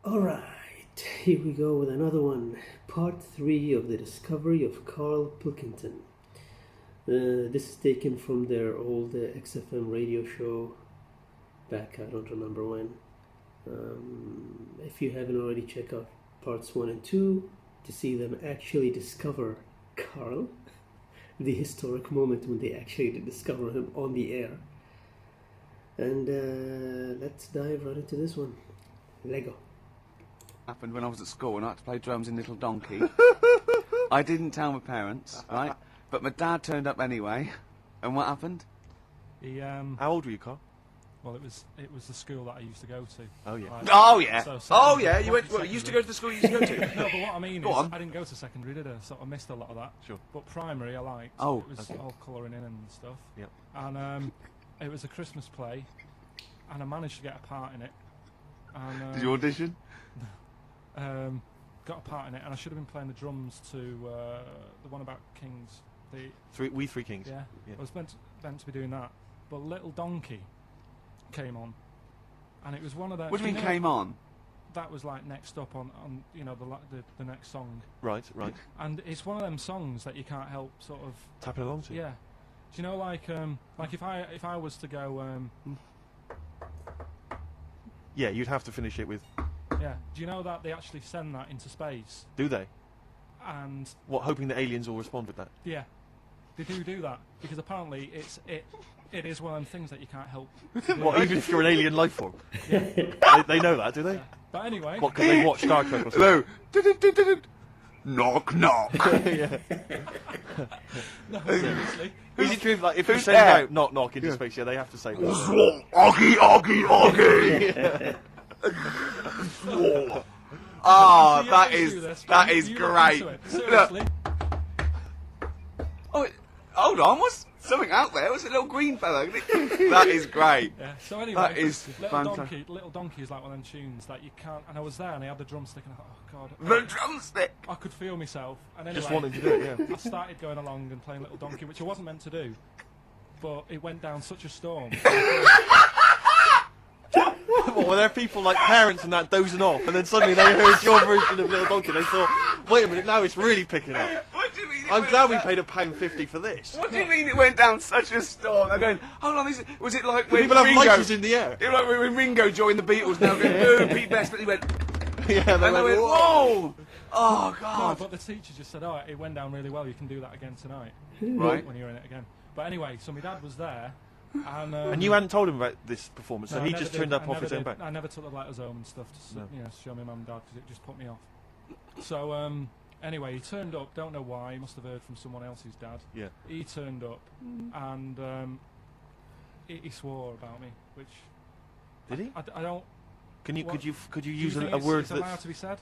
Alright, here we go with another one. Part 3 of the discovery of Karl Pilkington. This is taken from their old XFM radio show back, I don't remember when. If you haven't already, check out parts 1 and 2 to see them actually discover Karl, the historic moment when they actually did discover him on the air. And let's dive right into this one. Lego. Happened when I was at school and I had to play drums in Little Donkey. I didn't tell my parents, right? But my dad turned up anyway. And what happened? He, How old were you, Carl? well, it was the school that I used to go to. Oh, yeah. Like, Oh yeah. so Oh secondary- yeah. You went. secondary. Well, you used to go to the school you used to go to. No, but what I mean Go is, on. I didn't go to secondary, did I? So I missed a lot of that. Sure. But primary, I liked. Oh, it was okay. all colouring in and stuff. Yep. And it was a Christmas play, and I managed to get a part in it. And, Did you audition? got a part in it, and I should have been playing the drums to the one about Kings. We Three Kings. Yeah, Yeah. I was meant to be doing that, but Little Donkey came on, and it was one of those. What do you mean came on? That was like next up on the next song, Right. and it's one of them songs that you can't help sort of. Tapping along to. Yeah, do you know like if I was to go Yeah, you'd have to finish it with. yeah, do you know that they actually send that into space, Do they? and What, hoping that aliens will respond with that? yeah, they do that because apparently it is one of them things that you can't help. What, even if you're an alien life form? Yeah. They know that, do they? Yeah. But anyway, What, can they watch Star Trek or something? Hello. Knock knock. Yeah. no, seriously. Is it true, like, if you who's send there? out knock knock into space, yeah, they have to say that. Oggy oggy oggy. Oh, Do you that always do is this? that You- is you look great. into it. Look. Seriously. Oh, hold on. What's something out there? What's a little green fellow? That is great. Yeah. So anyway, That is Little Donkey is like one of them tunes that you can't. And I was there, and I had the drumstick, and I thought, oh god, The drumstick. I could feel myself. And anyway, Just wanting to do it, yeah. I started going along and playing Little Donkey, which I wasn't meant to do, but it went down such a storm. Well, were there people like parents and that dozing off, and then suddenly they heard your version of Little Donkey, they thought, wait a minute, now it's really picking up. What do you mean? I'm glad we paid £1.50 for this. What do you mean it went down such a storm? They're going, hold on, was it like when People have Ringo... lights in the air. It was like when Ringo joined the Beatles now going, boo, Pete Best, but he went... Yeah, And they went, whoa! Oh, No, God. but the teacher just said, oh, it went down really well, you can do that again tonight. Right. When you're in it again. But anyway, so my dad was there, and... And you hadn't told him about this performance, so No, I he never just did. turned up I off never his own did. back. I never took the letters home and stuff to No. show my mum and dad because it just put me off. So anyway, he turned up. Don't know why. He must have heard from someone else's dad. Yeah. He turned up and he swore about me, which Did he? I don't. Can you What? could you do you use think a it's- word it's allowed that's to be said?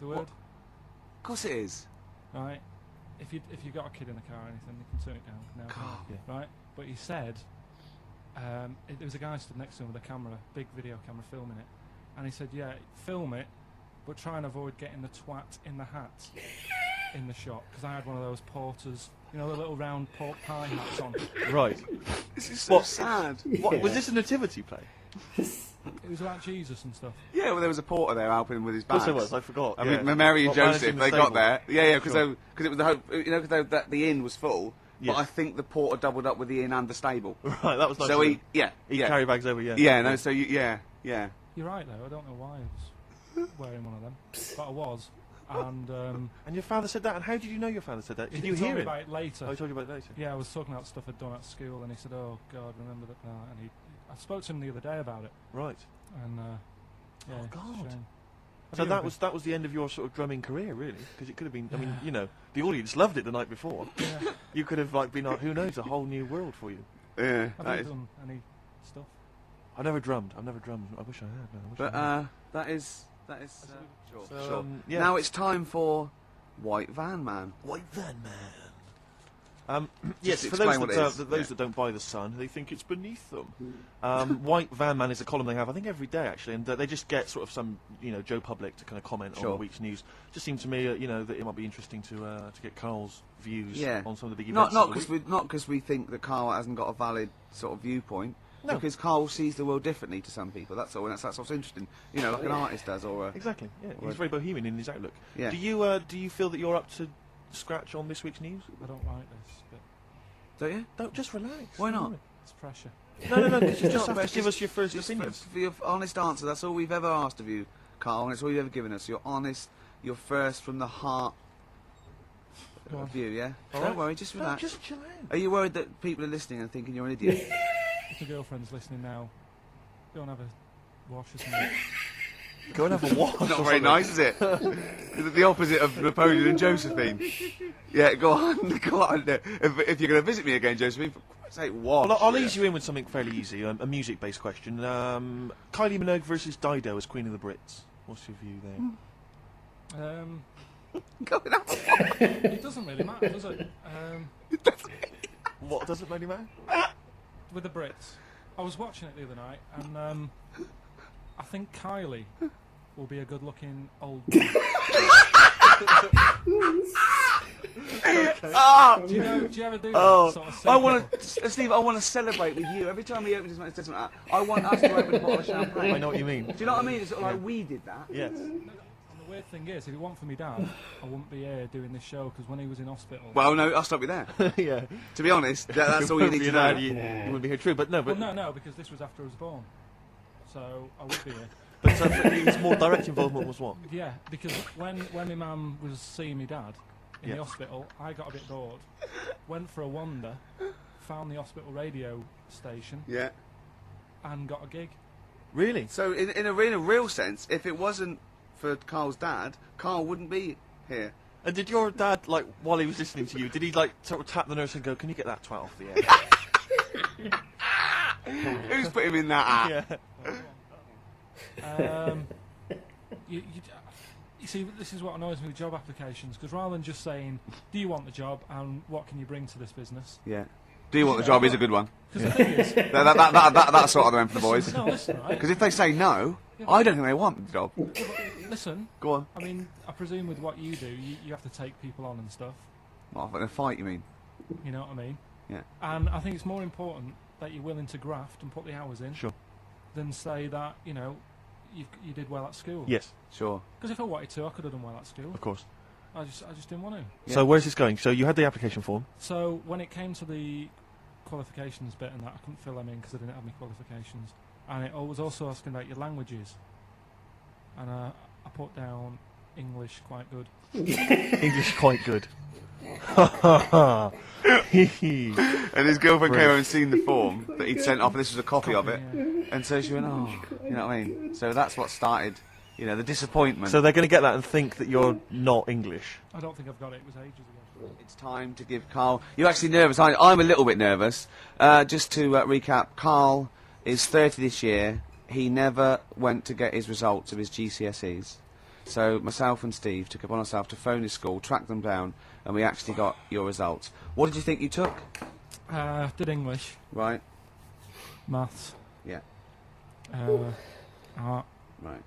The word, Of course it is. right? If you got a kid in the car or anything, you can turn it down now. can't you? Yeah. Right? But he said there was a guy stood next to him with a camera, big video camera, filming it, and he said, "Yeah, film it, but try and avoid getting the twat in the hat in the shot because I had one of those porters, you know, the little round pork pie hats on. right? This is so What? sad. What was this a nativity play? It was about Jesus and stuff. Yeah, well, there was a porter there helping him with his Of bags. course it was. I forgot. I yeah. mean, Mary and What, managing Joseph, the they got stable? there. Yeah, because Sure. it was the hope, you know, because the inn was full. Yes. But I think the porter doubled up with the inn and the stable. Right, that was nice. So of he, him. yeah, He yeah, carry bags over. Yeah. yeah. No, so yeah. You're right though. I don't know why I was wearing one of them, but I was. And And your father said that. And how did you know your father said that? Did he you told hear me it? about it later. Oh, he told you about it later. Yeah, I was talking about stuff I'd done at school, and he said, "Oh God, remember that?" And I spoke to him the other day about it, Right. and yeah, Oh, it's a God. shame. So that was the end of your sort of drumming career, really, because it could have been. I mean, you know, the audience loved it the night before. Yeah. You could have like been, who knows, a whole new world for you. Yeah. Have That you is, done any stuff? I've never drummed. I wish I had. Man. I wish but I had. that is sure. So, Sure. yeah. Now it's time for White Van Man. White Van Man. Yes, Just for those explain what it is. those that don't buy the Sun, they think it's beneath them. White Van Man is a column they have, I think, every day actually, and they just get sort of some, Joe Public to kind of comment on Sure. the week's news. Just seemed to me, that it might be interesting to get Carl's views Yeah. on some of the big Not events. of the because week. not because we think that Karl hasn't got a valid sort of viewpoint. No. Because Karl sees the world differently to some people. That's all. And that's what's interesting. You know, like an artist does, or a, Exactly. Yeah, Or he's very bohemian in his outlook. Yeah. Do you feel that you're up to scratch on this week's news? I don't like this, but don't you? Don't just relax. Why not? it's pressure. No. You just not, have but to it's give us your first Just opinions. for your honest answer. That's all we've ever asked of you, Karl, and it's all you've ever given us. You're honest. You're first from the heart Go on. view. Yeah. All Don't right. worry. Just No, relax. just chill out. Are you worried that people are listening and thinking you're an idiot? If your girlfriend's listening now, go and have a wash or something. Go and have a walk. Not very nice, is it? Is it the opposite of Napoleon and Josephine? Yeah, go on. Go on. If you're going to visit me again, Josephine, for Christ's sake, what? Well, I'll ease you in with something fairly easy, a music-based question. Kylie Minogue versus Dido as Queen of the Brits. What's your view there? Go and have a walk. It doesn't really matter, does it? What doesn't really matter? With the Brits, I was watching it the other night, and I think Kylie will be a good-looking old woman. Ah! Do you ever do that Oh, sort of I thing? want to, Steve. I want to celebrate with you every time he opens his mouth. Says something like that, I want us to open a bottle of champagne. I know what you mean. Do you know what I mean? It's sort of like we did that. Yes. And the weird thing is, if it weren't for me dad, I wouldn't be here doing this show, because when he was in hospital... Well, no, I'll stop you there. Yeah. To be honest, that's all you need to know. You wouldn't be here, true, but no, but no, because this was after I was born. So I would be here. but his more direct involvement was what? Yeah, because when my mum was seeing my dad in Yeah. the hospital, I got a bit bored, went for a wander, found the hospital radio station, Yeah. and got a gig. Really? So, in a real sense, if it wasn't for Karl's dad, Karl wouldn't be here. And did your dad, like, while he was listening to you, did he, like, sort of tap the nurse and go, "Can you get that twat off the air?" Who's put him in that? Yeah. You see, this is what annoys me with job applications, because rather than just saying, do you want the job and what can you bring to this business? Yeah. Do you want the job? Is a good one. Because the thing is... That's sort of the one for the boys. No, listen, right? Because if they say no, I don't think they want the job. Listen, Go on. I mean, I presume with what you do, you have to take people on and stuff. What, in a fight, you mean? You know what I mean? Yeah. And I think it's more important that you're willing to graft and put the hours in Sure. than say that, you know, you did well at school. Yes, Sure. Because if I wanted to, I could have done well at school. of course. I just didn't want to. Yeah. So where's this going? So you had the application form. So when it came to the qualifications bit and that, I couldn't fill them in because I didn't have any qualifications. And it was also asking about your languages. And I put down English quite good. English quite good. And his girlfriend came over and seen the form that he'd sent off, and this was a copy of it. Yeah. And so she went, oh, you know what I mean? So that's what started, you know, the disappointment. So they're going to get that and think that you're not English. I don't think I've got it. It was ages ago. It's time to give Karl... You're actually nervous, aren't you? I'm a little bit nervous. Just to recap, Karl is 30 this year. He never went to get his results of his GCSEs. So myself and Steve took it upon ourselves to phone his school, track them down, and we actually got your results. What did you think you took? Did English, Right. maths, Yeah. art, Right.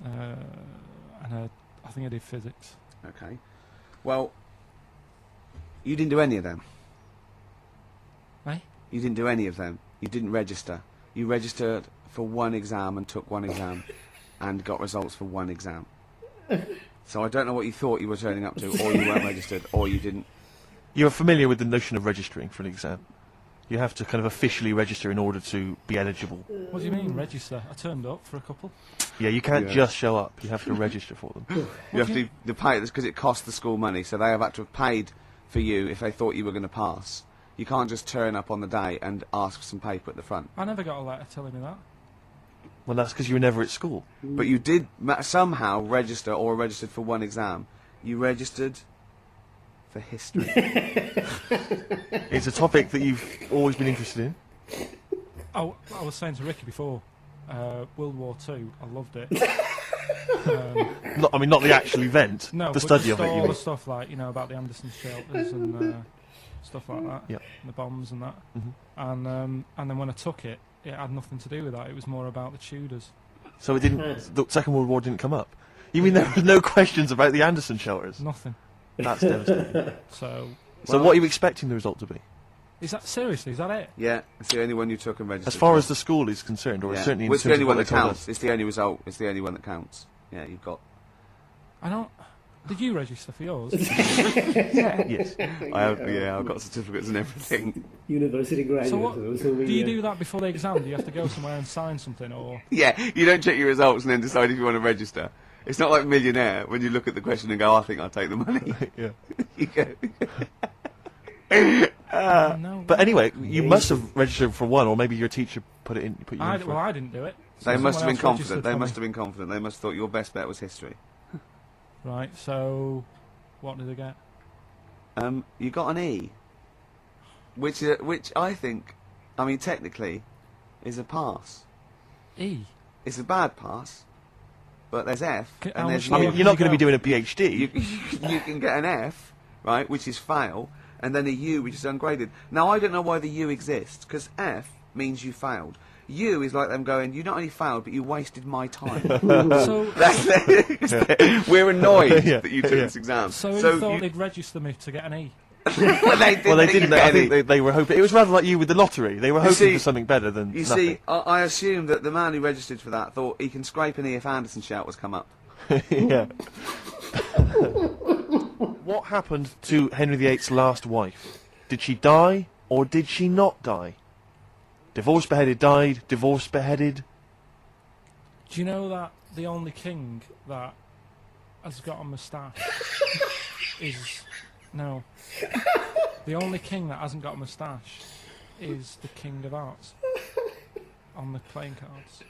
and I think I did physics. Okay. Well, you didn't do any of them. Eh? You didn't do any of them. You didn't register. You registered for one exam and took one exam and got results for one exam. So I don't know what you thought you were turning up to, or you weren't registered, or you didn't. You're familiar with the notion of registering for an exam. You have to kind of officially register in order to be eligible. What do you mean, register? I turned up for a couple. Yeah, you can't Yeah. just show up. You have to register for them. You have to pay this because it costs the school money, so they have had to have paid for you if they thought you were going to pass. You can't just turn up on the day and ask for some paper at the front. I never got a letter telling me that. Well, that's because you were never at school. But you did somehow register or registered for one exam. You registered for history. It's a topic that you've always been interested in. Oh, I was saying to Ricky before, World War II, I loved it. I mean, not the actual event, No, the but study just of it. all You the mean. stuff like, you know, about the Anderson shelters and stuff like that. Yep. And the bombs and that. Mhm. And then when I took it, it had nothing to do with that. It was more about the Tudors. So it didn't. The Second World War didn't come up. You mean there were no questions about the Anderson shelters? Nothing. That's devastating. So, So what are you expecting the result to be? Is that seriously? Is that it? Yeah, it's the only one you took and registered. As far for. as the school is concerned, or Yeah. certainly in Well, it's the terms only of one what that they told counts. us. It's the only result. It's the only one that counts. Yeah, you've got. I don't. Did you register for yours? Yes. I've got certificates and everything. University graduate. So what? or something, Do you yeah. do that before the exam? Do you have to go somewhere and sign something, or? Yeah, you don't check your results and then decide if you want to register. It's not like Millionaire when you look at the question and go, I think I'll take the money. Yeah. You go. No. But anyway, you must have registered for one, or maybe your teacher put you in for Well, it. I didn't do it. They must have been Someone else confident. registered They for must me. have been confident. They must have thought your best bet was history. Right. So, what did I get? You got an E, which I think, I mean, technically, is a pass. E. It's a bad pass, but there's F, How and there's much I Yeah. mean, you're not going to be Go. doing a PhD. you can get an F, right, which is fail, and then a U, which is ungraded. Now, I don't know why the U exists, because F means you failed. U is like them going, you not only failed, but you wasted my time. So, We're annoyed Yeah, that you took yeah. this exam. so who thought you- they'd register me to get an E? well, they didn't. Well, they didn't. I think any. they were hoping. It was rather like you with the lottery. They were hoping see- for something better than You nothing. see, I assume that the man who registered for that thought he can scrape an E if Anderson shout was come up. Yeah. What happened to Henry VIII's last wife? Did she die or did she not die? Divorced, beheaded, died. Divorced, beheaded. Do you know that the only king that has got a moustache is no? The only king that hasn't got a moustache is the King of Hearts on the playing cards.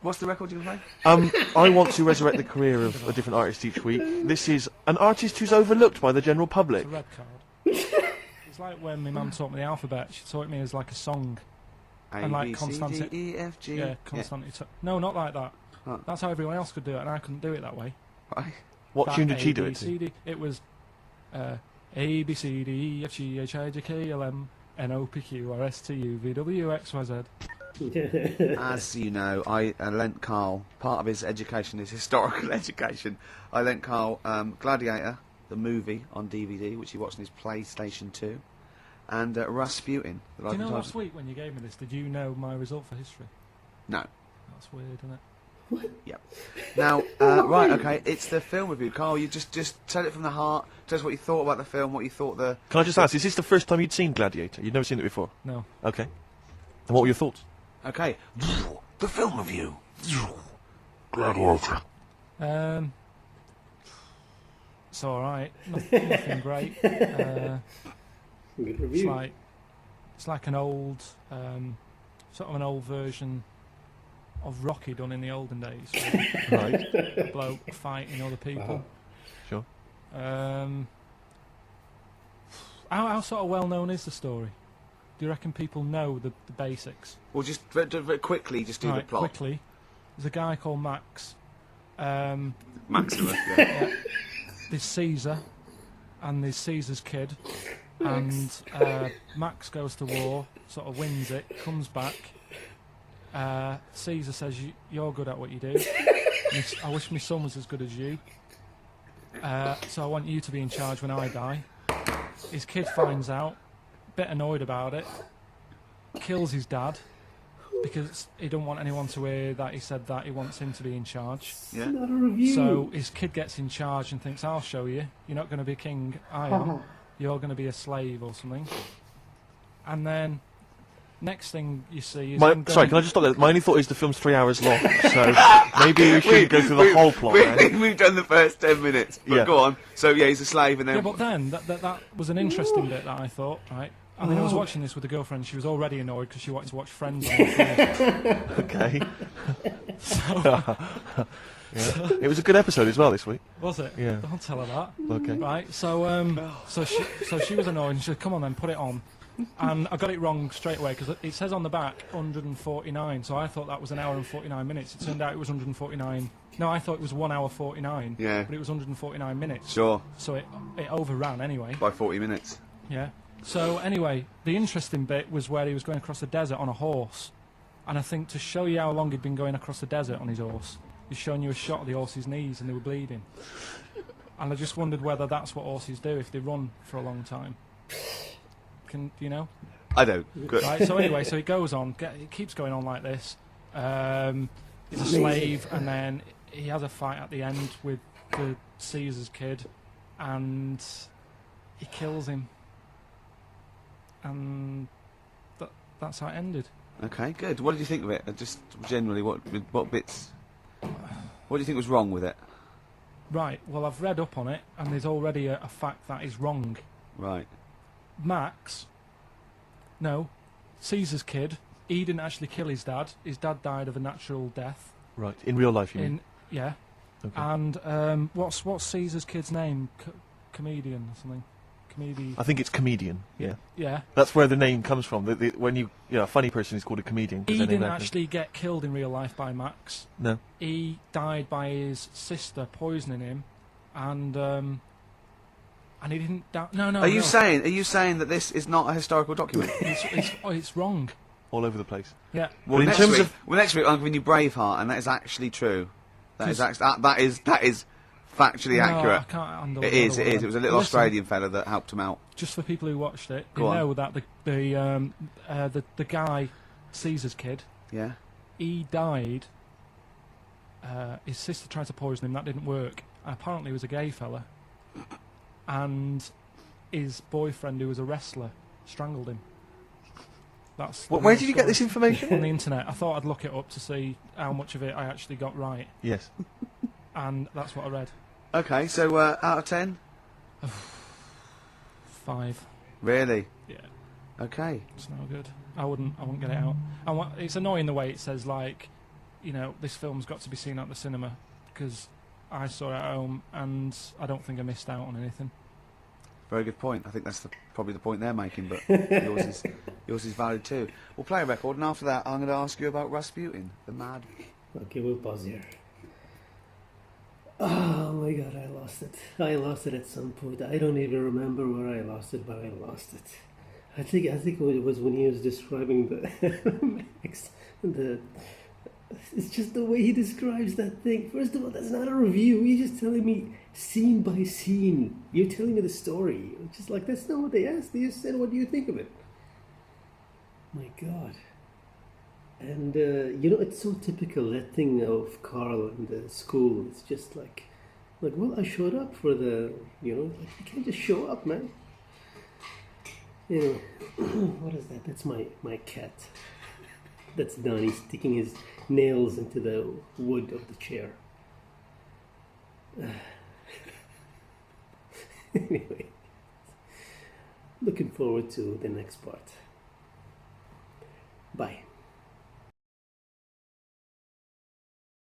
What's the record you can play? I want to resurrect the career of a different artist each week. This is an artist who's overlooked by the general public. It's a red card. It's like when my mum taught me the alphabet. She taught me as like a song. A, And like B, C, Constanti- D, E, F, G. Yeah, constantly. No, not like that. Oh. That's how everyone else could do it, and I couldn't do it that way. Right. What That tune did she A, do B, it C, to? D. It was A, B, C, D, E, F, G, H, I, J, K, L, M, N, O, P, Q, R, S, T, U, V, W, X, Y, Z. As you know, I lent Karl, part of his education is historical education, I lent Karl Gladiator, the movie, on DVD, which he watched on his PlayStation 2, and Rasputin. Do you know last week when you gave me this, did you know my result for history? No. That's weird, isn't it? Yep. Now, right, okay, it's the film review. Karl, you just tell it from the heart, tell us what you thought about the film, what you thought the... Can I just ask, is this the first time you'd seen Gladiator? You'd never seen it before? No. Okay. And what were your thoughts? Okay. The film review. Gladiator. It's alright. Nothing great. Good It's review. like an old, sort of an old version of Rocky done in the olden days. With Right. a bloke fighting other people. Sure. How sort of well known is the story? Do you reckon people know the basics? Well, just very quickly, just do the Right, plot. quickly. There's a guy called Max. Maximus, yeah. Yeah. There's Caesar, and there's Caesar's kid, and Max goes to war, sort of wins it, comes back. Caesar says, "You're good at what you do. I wish my son was as good as you. So I want you to be in charge when I die." His kid finds out, bit annoyed about it, kills his dad because he don't want anyone to hear that he said that he wants him to be in charge. Yeah. Not a review. So his kid gets in charge and thinks, "I'll show you. You're not going to be king. I am. You're going to be a slave or something." And then next thing you see is him Sorry, going- can I just stop there? My only thought is the film's 3 hours long, so maybe we shouldn't go through the whole plot. Then. We've done the first 10 minutes, but Yeah. go on. So, yeah, he's a slave, and then... Yeah, but then that was an interesting bit that I thought. Right. I mean, I was watching this with a girlfriend. She was already annoyed because she wanted to watch Friends. On the Okay. so, Yeah. It was a good episode as well this week. was it? Yeah. Don't tell her that. Okay. Right. So she was annoyed and she said, "Come on then, put it on." And I got it wrong straight away because it says on the back 149. So I thought that was an hour and 49 minutes. It turned out it was 149. No, I thought it was 1 hour 49. Yeah. But it was 149 minutes. Sure, So it overran anyway. by 40 minutes. Yeah. So anyway, the interesting bit was where he was going across the desert on a horse. And I think to show you how long he'd been going across the desert on his horse, he's showing you a shot of the horse's knees and they were bleeding. And I just wondered whether that's what horses do if they run for a long time. Do you know? I don't. Good. Right. So anyway, so he goes on. It keeps going on like this. He's a slave, and then he has a fight at the end with the Caesar's kid, and he kills him. And that's how it ended. Okay, good. What did you think of it? Just generally, what bits? What do you think was wrong with it? Right. Well, I've read up on it, and there's already a fact that is wrong. Right. Caesar's kid. He didn't actually kill his dad. His dad died of a natural death. Right. In real life, you mean? Yeah. Okay. And what's Caesar's kid's name? Comedian or something. I think it's comedian. Yeah. Yeah. That's where the name comes from. When a funny person is called a comedian. 'cause He their name didn't happens. actually get killed in real life by Max. No. He died by his sister poisoning him, and he didn't die. No. Are you saying that this is not a historical document? It's wrong. All over the place. Yeah. Well, in next terms week, next week I'm giving you Braveheart, and that is actually true. That is factually No, accurate. I can't handle It is. another It is. one. It was a little Listen, Australian fella that helped him out. Just for people who watched it, Go on. know that the guy, Caesar's kid, Yeah. he died. His sister tried to poison him. That didn't work. Apparently, he was a gay fella, and his boyfriend, who was a wrestler, strangled him. That's the Where real did you get this story. information? On the internet. I thought I'd look it up to see how much of it I actually got right, Yes. and that's what I read. Okay. So out of 10, 5. really? Yeah, Okay. it's no good. I wouldn't get it out. It's annoying the way it says, like, this film's got to be seen at the cinema, because I saw it at home and I don't think I missed out on anything. Very good point. I think that's probably the point they're making, but yours is valid too. We'll play a record, and after that, I'm going to ask you about Rasputin, the mad. Okay, we'll pause here. Oh my god, I lost it. I lost it at some point. I don't even remember where I lost it, but I lost it. I think it was when he was describing the it's just the way he describes that thing. First of all, that's not a review. You're just telling me scene by scene. You're telling me the story. It's just like, that's not what they asked. They just said, what do you think of it? My god. And, it's so typical, that thing of Karl in the school. It's just like, well, I showed up for the, you can't just show up, man. Anyway, what is that? That's my cat. That's done. He's sticking his nails into the wood of the chair. Anyway, looking forward to the next part. Bye.